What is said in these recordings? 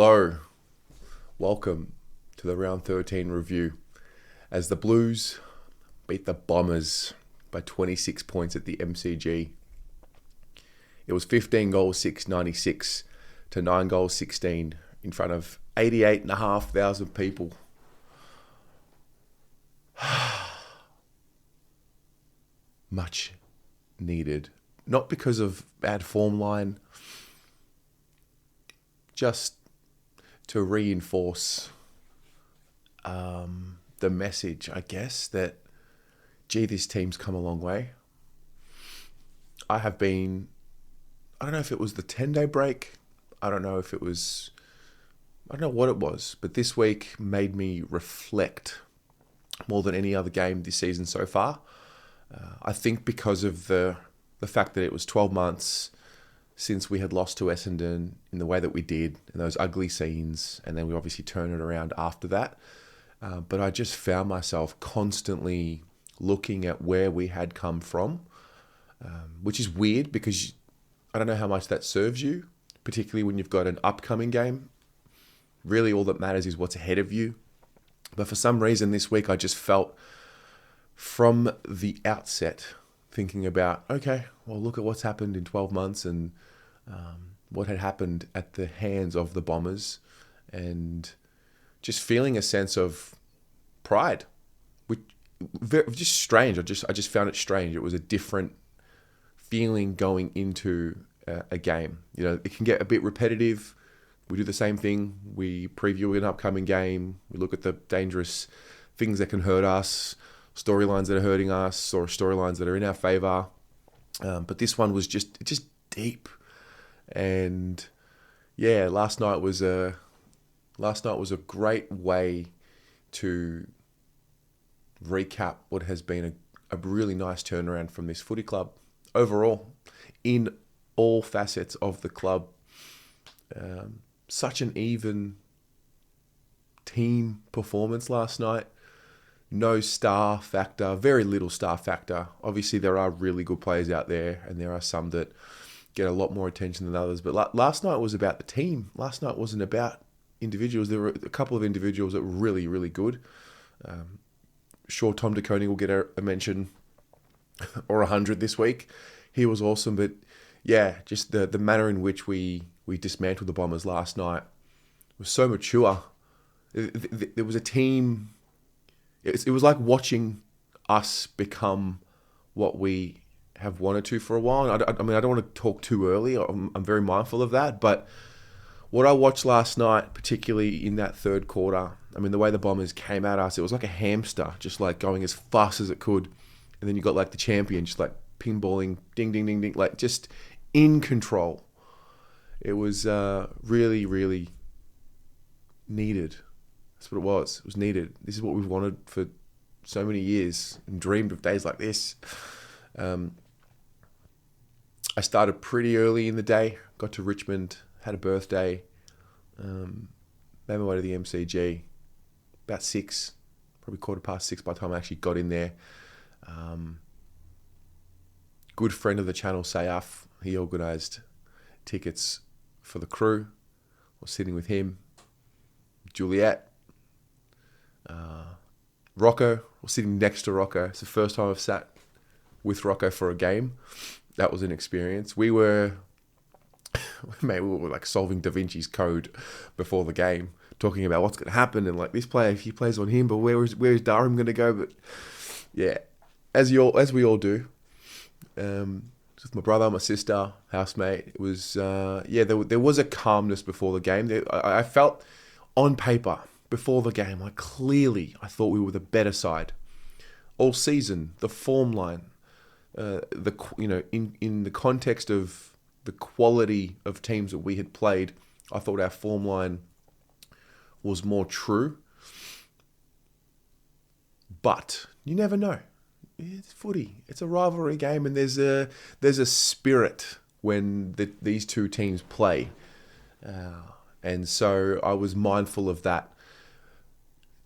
Hello, welcome to the round 13 review as the Blues beat the Bombers by 26 points at the MCG. It was 15 goals, 696 to 9 goals, 16 in front of 88,500 people. Much needed. Not because of bad form line, just to reinforce the message, I guess, that, gee, this team's come a long way. I don't know if it was the 10-day break. I don't know what it was, but this week made me reflect more than any other game this season so far. I think because of the fact that it was 12 months since we had lost to Essendon in the way that we did, in those ugly scenes, and then we obviously turned it around after that. But I just found myself constantly looking at where we had come from, which is weird because I don't know how much that serves you, particularly when you've got an upcoming game. Really, all that matters is what's ahead of you. But for some reason this week, I just felt from the outset thinking about, okay, well, look at what's happened in 12 months and what had happened at the hands of the Bombers, and just feeling a sense of pride, which just strange. I just found it strange. It was a different feeling going into a game. You know, it can get a bit repetitive. We do the same thing. We preview an upcoming game. We look at the dangerous things that can hurt us, storylines that are hurting us, or storylines that are in our favour. But this one was just deep. And yeah, last night was a great way to recap what has been a really nice turnaround from this footy club overall, in all facets of the club. Such an even team performance last night. No star factor, very little star factor. Obviously, there are really good players out there, and there are some that get a lot more attention than others. But last night was about the team. Last night wasn't about individuals. There were a couple of individuals that were really, really good. Sure, Tom DeConey will get a mention or 100 this week. He was awesome. But yeah, just the manner in which we dismantled the Bombers last night was so mature. There was a team. It was like watching us become what we have wanted to for a while. And I don't want to talk too early. I'm very mindful of that. But what I watched last night, particularly in that third quarter, I mean, the way the Bombers came at us, it was like a hamster, just like going as fast as it could. And then you got like the champion, just like pinballing, ding, ding, ding, ding, like just in control. It was really, really needed. That's what it was. It was needed. This is what we've wanted for so many years and dreamed of days like this. I started pretty early in the day. Got to Richmond, had a birthday. Made my way to the MCG about 6, probably 6:15 by the time I actually got in there. Good friend of the channel, Sayaf, he organised tickets for the crew. I was sitting with him, Juliet, Rocco. Was sitting next to Rocco. It's the first time I've sat with Rocco for a game. That was an experience. We were like solving Da Vinci's Code before the game, talking about what's going to happen and like this player, if he plays on him, but where is Durham going to go? But yeah, as we all do. With my brother, my sister, housemate, it was there was a calmness before the game. I felt on paper before the game, I thought we were the better side all season. The form line, in the context of the quality of teams that we had played, I thought our form line was more true. But you never know. It's footy. It's a rivalry game, and there's a spirit when these two teams play, and so I was mindful of that.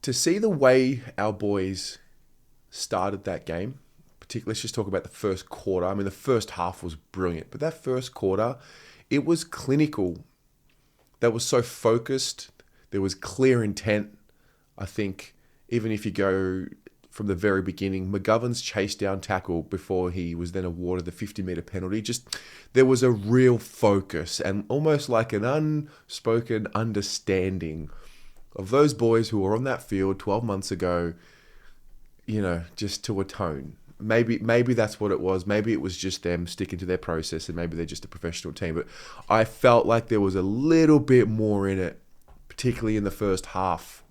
To see the way our boys started that game, particularly, let's just talk about the first quarter. I mean, the first half was brilliant, but that first quarter, it was clinical. that was so focused. There was clear intent. I think even if you go from the very beginning, McGovern's chase down tackle before he was then awarded the 50-metre penalty, just there was a real focus and almost like an unspoken understanding of those boys who were on that field 12 months ago, just to atone. Maybe that's what it was. Maybe it was just them sticking to their process and maybe they're just a professional team. But I felt like there was a little bit more in it, particularly in the first half.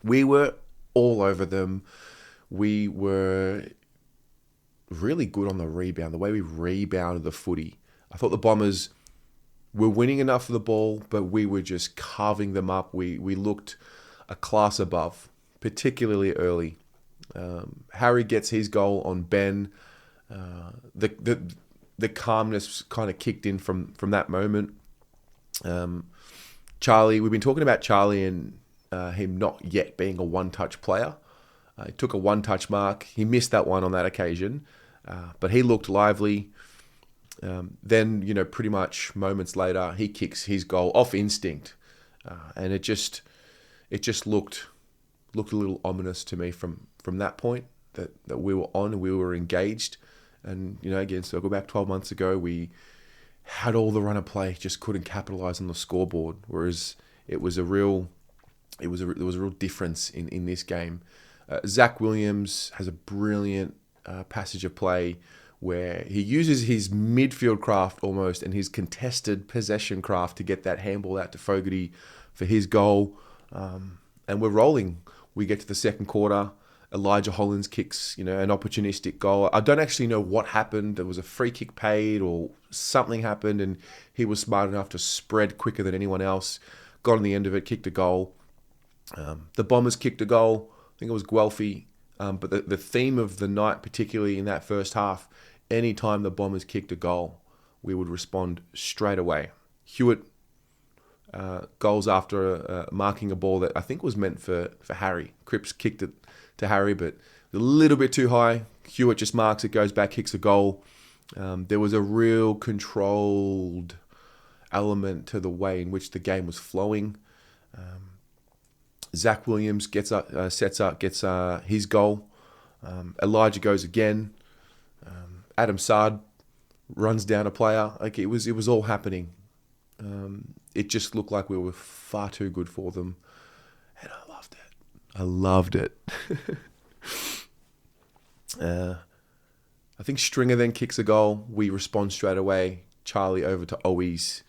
We were all over them. We were really good on the rebound, the way we rebounded the footy. I thought the Bombers were winning enough of the ball, but we were just carving them up. We looked a class above, particularly early. Harry gets his goal on Ben. The calmness kind of kicked in from that moment. Charlie, we've been talking about Charlie and him not yet being a one-touch player. He took a one-touch mark. He missed that one on that occasion, but he looked lively. Then, pretty much moments later, he kicks his goal off instinct, and it just looked a little ominous to me from that point that we were on and we were engaged. And again, circle back 12 months ago, we had all the run of play, just couldn't capitalize on the scoreboard. Whereas there was a real difference in this game. Zach Williams has a brilliant passage of play where he uses his midfield craft almost and his contested possession craft to get that handball out to Fogarty for his goal. And we're rolling. We get to the second quarter. Elijah Hollins kicks, an opportunistic goal. I don't actually know what happened. There was a free kick paid or something happened and he was smart enough to spread quicker than anyone else. Got on the end of it, kicked a goal. The Bombers kicked a goal. I think it was Guelphy. But the theme of the night, particularly in that first half, anytime the Bombers kicked a goal, we would respond straight away. Hewitt goals after marking a ball that I think was meant for Harry. Cripps kicked it to Harry, but a little bit too high. Hewitt just marks it, goes back, kicks a goal. There was a real controlled element to the way in which the game was flowing. Zach Williams sets up, gets his goal. Elijah goes again. Adam Sard runs down a player. Like it was all happening. It just looked like we were far too good for them, and I loved it. I think Stringer then kicks a goal. We respond straight away. Charlie over to Owies.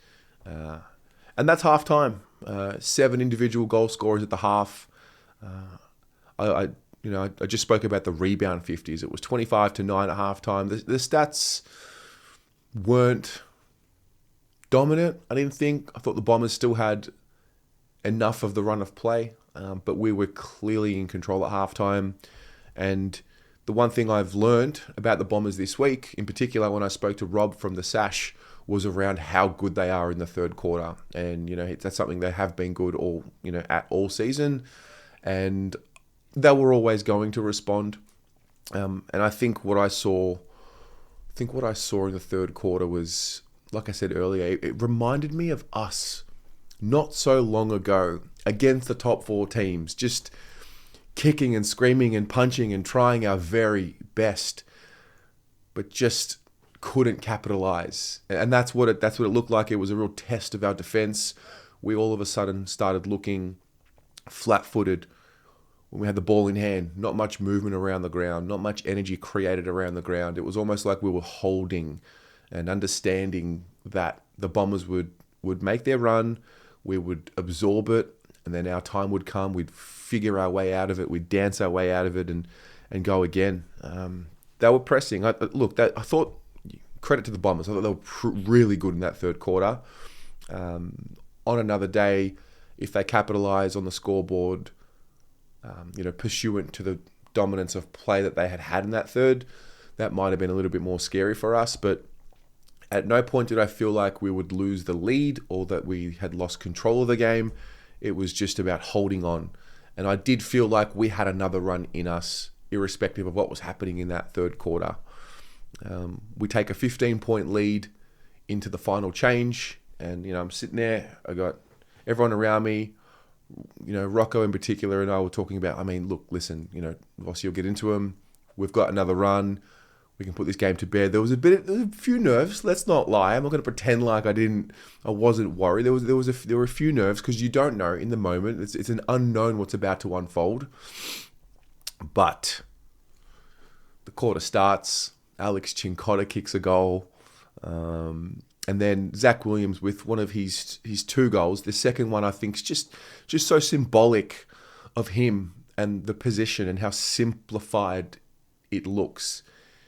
And that's half time. 7 individual goal scorers at the half. I just spoke about the rebound 50s. It was 25-9 at half time. The stats weren't dominant, I didn't think. I thought the Bombers still had enough of the run of play, but we were clearly in control at half time. And the one thing I've learned about the Bombers this week, in particular when I spoke to Rob from the Sash, was around how good they are in the third quarter. And, that's something they have been good at all season. And they were always going to respond. And I think what I saw in the third quarter was, like I said earlier, it reminded me of us not so long ago against the top 4 teams, just kicking and screaming and punching and trying our very best, but just couldn't capitalize. And that's what it looked like. It was a real test of our defense. We all of a sudden started looking flat-footed when we had the ball in hand. Not much movement around the ground, not much energy created around the ground. It was almost like we were holding and understanding that the Bombers would make their run, we would absorb it, and then our time would come. We'd figure our way out of it. We'd dance our way out of it and go again. They were pressing. I thought, credit to the Bombers, I thought they were really good in that third quarter. On another day, if they capitalise on the scoreboard, pursuant to the dominance of play that they had in that third, that might have been a little bit more scary for us. But at no point did I feel like we would lose the lead or that we had lost control of the game. It was just about holding on. And I did feel like we had another run in us, irrespective of what was happening in that third quarter. We take a 15-point lead into the final change. And, I'm sitting there. I got everyone around me, Rocco in particular and I were talking about, look, listen, Vossi will get into him. We've got another run. We can put this game to bed. There was a few nerves. Let's not lie. I'm not going to pretend like I wasn't worried. There were a few nerves because you don't know in the moment. It's an unknown what's about to unfold. But the quarter starts. Alex Cincotta kicks a goal. And then Zach Williams with one of his 2 goals. The second one, I think, is just so symbolic of him and the position and how simplified it looks.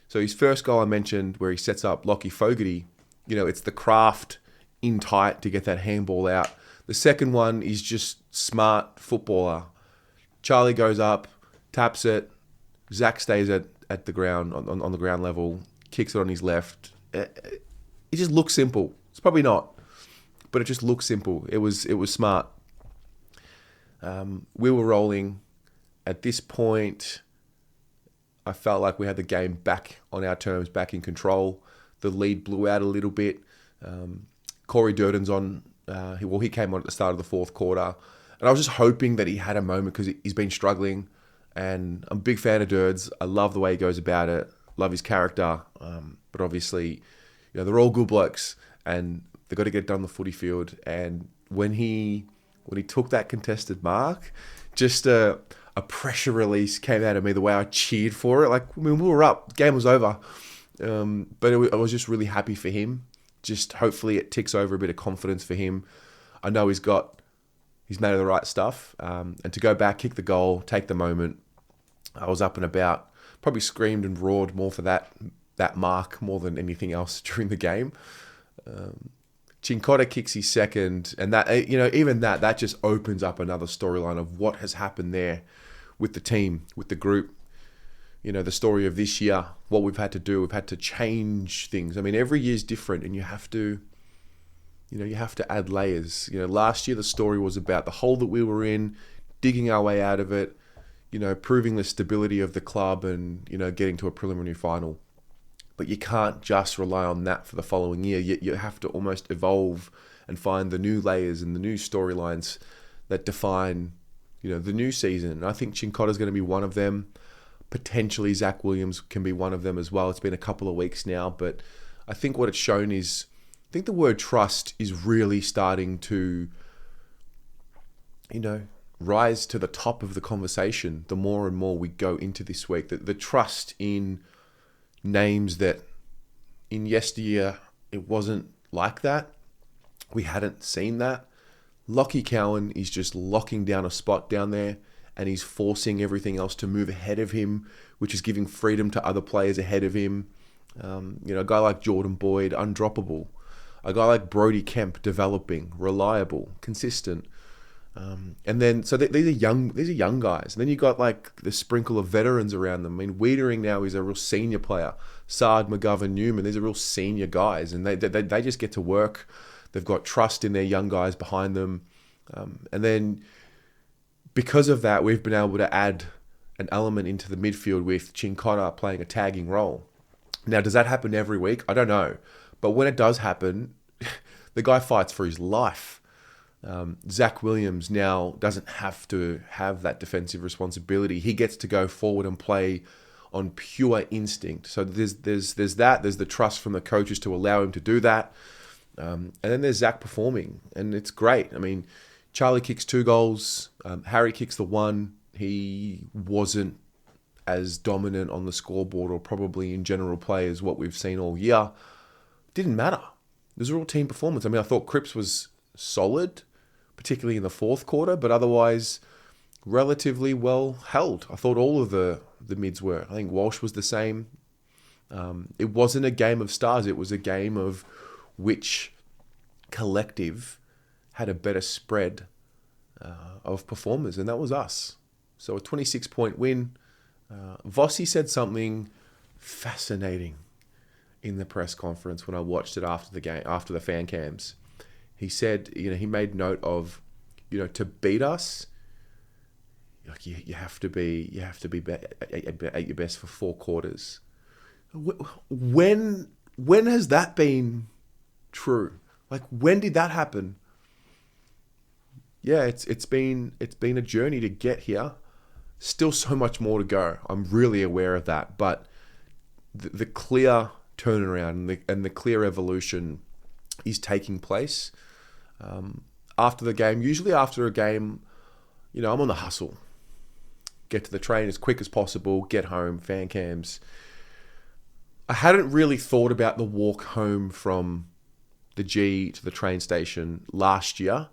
So his first goal I mentioned where he sets up Lockie Fogarty, it's the craft in tight to get that handball out. The second one is just smart footballer. Charlie goes up, taps it. Zach stays at the ground, on the ground level, kicks it on his left. It just looks simple. It's probably not, but it just looks simple. It was smart. We were rolling. At this point, I felt like we had the game back on our terms, back in control. The lead blew out a little bit. Corey Durden's on. He came on at the start of the 4th quarter. And I was just hoping that he had a moment because he's been struggling. And I'm a big fan of Durds. I love the way he goes about it. Love his character. But obviously, they're all good blokes. And they've got to get it done on the footy field. And when he took that contested mark, just a pressure release came out of me, the way I cheered for it. We were up, the game was over. But I was just really happy for him. Just hopefully it ticks over a bit of confidence for him. I know he's made of the right stuff. And to go back, kick the goal, take the moment. I was up and about, probably screamed and roared more for that mark more than anything else during the game. Cincotta kicks his second, and that, even that just opens up another storyline of what has happened there with the team, with the group. The story of this year, what we've had to do. We've had to change things. Every year's different, and you have to add layers. Last year the story was about the hole that we were in, digging our way out of it, proving the stability of the club and, getting to a preliminary final. But you can't just rely on that for the following year. You have to almost evolve and find the new layers and the new storylines that define, the new season. And I think Cincotta's going to be one of them. Potentially Zach Williams can be one of them as well. It's been a couple of weeks now, but I think what it's shown is, I think the word trust is really starting to, rise to the top of the conversation the more and more we go into this week. The trust in names that in yesteryear it wasn't like that. We hadn't seen that. Lockie Cowan is just locking down a spot down there and he's forcing everything else to move ahead of him, which is giving freedom to other players ahead of him. A guy like Jordan Boyd, undroppable. A guy like Brody Kemp, developing, reliable, consistent. And then, so these are young guys. And then you got the sprinkle of veterans around them. Wiedering now is a real senior player. Sard, McGovern, Newman, these are real senior guys. And they just get to work. They've got trust in their young guys behind them. And then because of that, we've been able to add an element into the midfield with Cincotta playing a tagging role. Now, does that happen every week? I don't know. But when it does happen, the guy fights for his life. Zach Williams now doesn't have to have that defensive responsibility. He gets to go forward and play on pure instinct. So there's that. There's the trust from the coaches to allow him to do that. And then there's Zach performing, and it's great. Charlie kicks 2 goals. Harry kicks the 1. He wasn't as dominant on the scoreboard or probably in general play as what we've seen all year. Didn't matter. It was a real team performance. I thought Cripps was solid, particularly in the 4th quarter, but otherwise relatively well held. I thought all of the mids were. I think Walsh was the same. It wasn't a game of stars. It was a game of which collective had a better spread of performers, and that was us. So a 26-point win. Vossi said something fascinating in the press conference when I watched it after the game, after the fan cams. He said, he made note of, to beat us, you have to be at your best for 4 quarters. When has that been true? When did that happen? yeah, it's been a journey to get here. Still so much more to go. I'm really aware of that, but the clear turnaround and the clear evolution is taking place. After the game, usually after a game, I'm on the hustle. Get to the train as quick as possible, get home, fan cams. I hadn't really thought about the walk home from the G to the train station last year,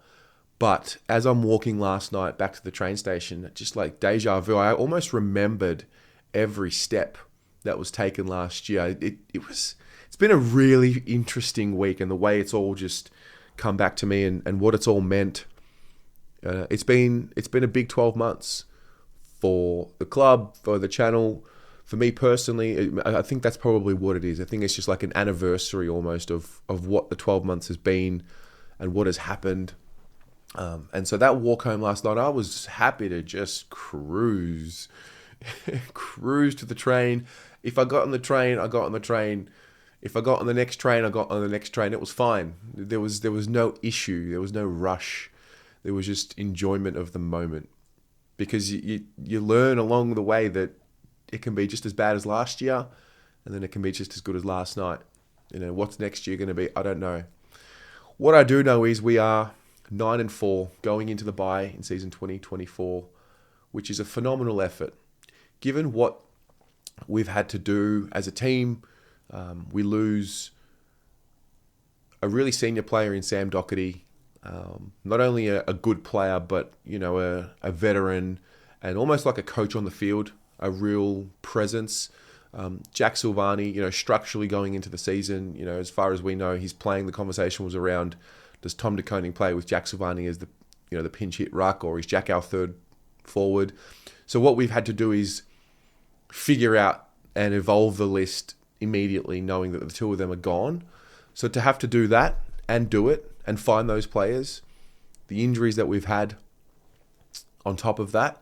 but as I'm walking last night back to the train station, just like deja vu, I almost remembered every step that was taken last year. It's been a really interesting week, and the way it's all just come back to me and what it's all meant. It's been a big 12 months for the club, for the channel, for me personally. I think that's probably what it is. I think it's just like an anniversary almost of what the 12 months has been and what has happened. And so that walk home last night, I was happy to just cruise to the train. If I got on the train, I got on the train. If I got on the next train, I got on the next train. It was fine. There was no issue. There was no rush. There was just enjoyment of the moment. Because you learn along the way that it can be just as bad as last year, and then it can be just as good as last night. What's next year going to be? I don't know. What I do know is we are 9-4 going into the bye in season 2024, which is a phenomenal effort. Given what we've had to do as a team, we lose a really senior player in Sam Doherty. Not only a good player, but a veteran and almost like a coach on the field, a real presence. Jack Silvani, structurally going into the season, as far as we know, he's playing. The conversation was around, does Tom De Koning play with Jack Silvani as the pinch hit ruck, or is Jack our third forward? So what we've had to do is figure out and evolve the list immediately, knowing that the two of them are gone. So to have to do that and do it and find those players, the injuries that we've had on top of that,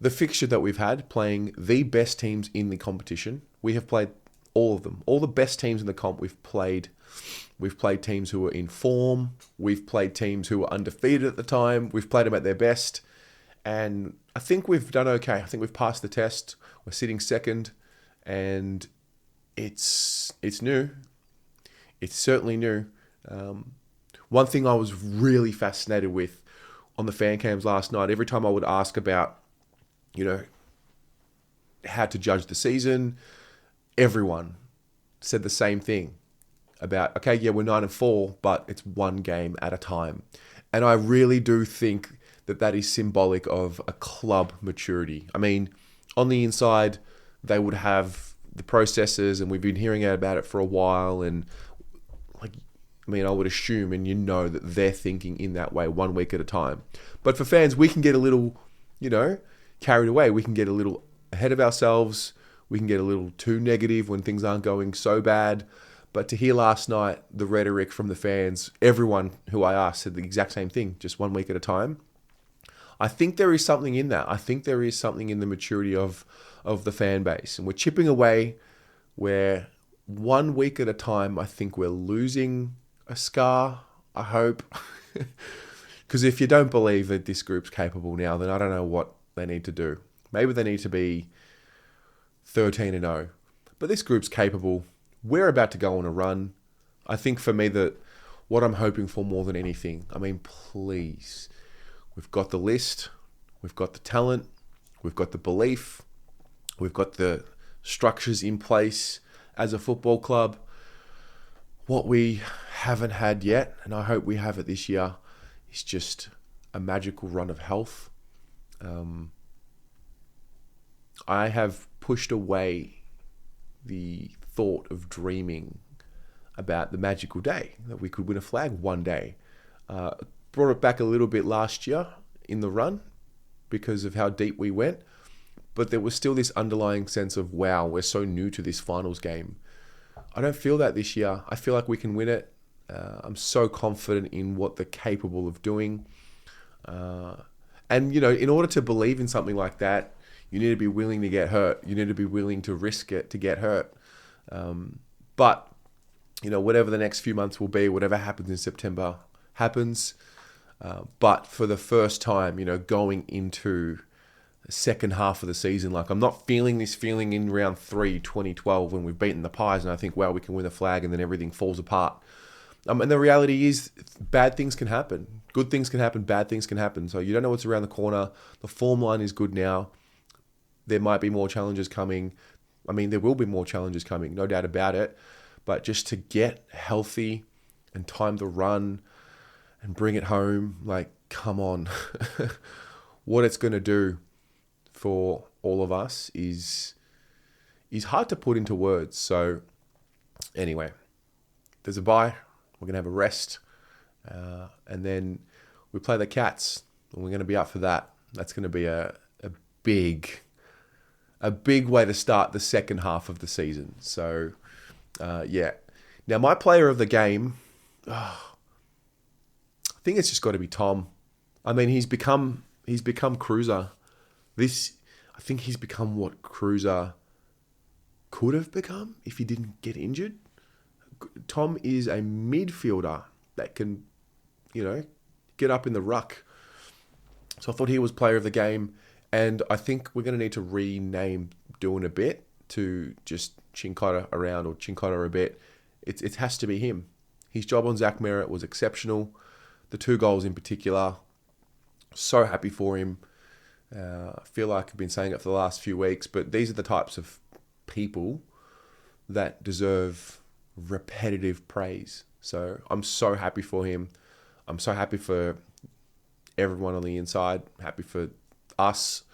the fixture that we've had playing the best teams in the competition. We have played all of them. All the best teams in the comp we've played. We've played teams who were in form. We've played teams who were undefeated at the time. We've played them at their best. And I think we've done okay. I think we've passed the test. We're sitting second. And it's new. It's certainly new. One thing I was really fascinated with on the fan cams last night, every time I would ask about, how to judge the season, everyone said the same thing about, okay, yeah, we're 9-4, but it's one game at a time. And I really do think that is symbolic of a club maturity. I mean, on the inside, they would have the processes, and we've been hearing about it for a while, and I would assume, and that they're thinking in that way, 1 week at a time. But for fans, we can get a little, carried away. We can get a little ahead of ourselves. We can get a little too negative when things aren't going so bad. But to hear last night the rhetoric from the fans, everyone who I asked said the exact same thing, just 1 week at a time. I think there is something in that. I think there is something in the maturity of the fan base. And we're chipping away where 1 week at a time, I think we're losing a scar, I hope. Because if you don't believe that this group's capable now, then I don't know what they need to do. Maybe they need to be 13-0. But this group's capable. We're about to go on a run. I think for me that what I'm hoping for more than anything, please, we've got the list, we've got the talent, we've got the belief, we've got the structures in place as a football club. What we haven't had yet, and I hope we have it this year, is just a magical run of health. I have pushed away the thought of dreaming about the magical day that we could win a flag one day. Brought it back a little bit last year in the run because of how deep we went, but there was still this underlying sense of, wow, we're so new to this finals game. I don't feel that this year. I feel like we can win it. I'm so confident in what they're capable of doing. And, in order to believe in something like that, you need to be willing to get hurt. You need to be willing to risk it to get hurt. But, whatever the next few months will be, whatever happens in September happens. But for the first time, going into the second half of the season, like I'm not feeling this feeling in round 3, 2012, when we've beaten the Pies and I think, wow, we can win the flag, and then everything falls apart. And the reality is, bad things can happen. Good things can happen, bad things can happen. So you don't know what's around the corner. The form line is good now. There might be more challenges coming. I mean, there will be more challenges coming, no doubt about it. But just to get healthy and time the run and bring it home, like, come on. What it's going to do for all of us is hard to put into words. So anyway, there's a bye. We're going to have a rest. And then we play the Cats, and we're going to be up for that. That's going to be a big way to start the second half of the season. So, yeah. Now, my player of the game, I think it's just got to be Tom. I mean, he's become Cruiser. I think he's become what Cruiser could have become if he didn't get injured. Tom is a midfielder that can, get up in the ruck. So I thought he was player of the game. And I think we're going to need to rename Doing a Bit to just Chincotta around, or Chincotta a bit. It has to be him. His job on Zach Merritt was exceptional. The 2 goals in particular, so happy for him. I feel like I've been saying it for the last few weeks, but these are the types of people that deserve repetitive praise. So I'm so happy for him. I'm so happy for everyone on the inside. Happy for us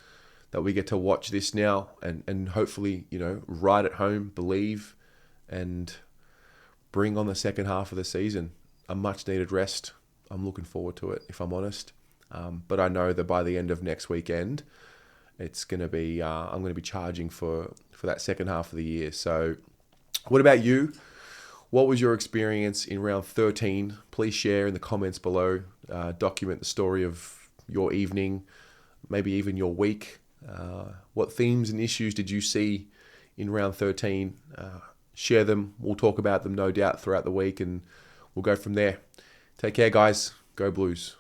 that we get to watch this now and hopefully, right at home, believe, and bring on the second half of the season a much needed rest. I'm looking forward to it, if I'm honest. But I know that by the end of next weekend, it's going to be, I'm going to be charging for that second half of the year. So what about you? What was your experience in round 13? Please share in the comments below. Document the story of your evening, maybe even your week. What themes and issues did you see in round 13? Share them. We'll talk about them, no doubt, throughout the week, and we'll go from there. Take care, guys. Go Blues.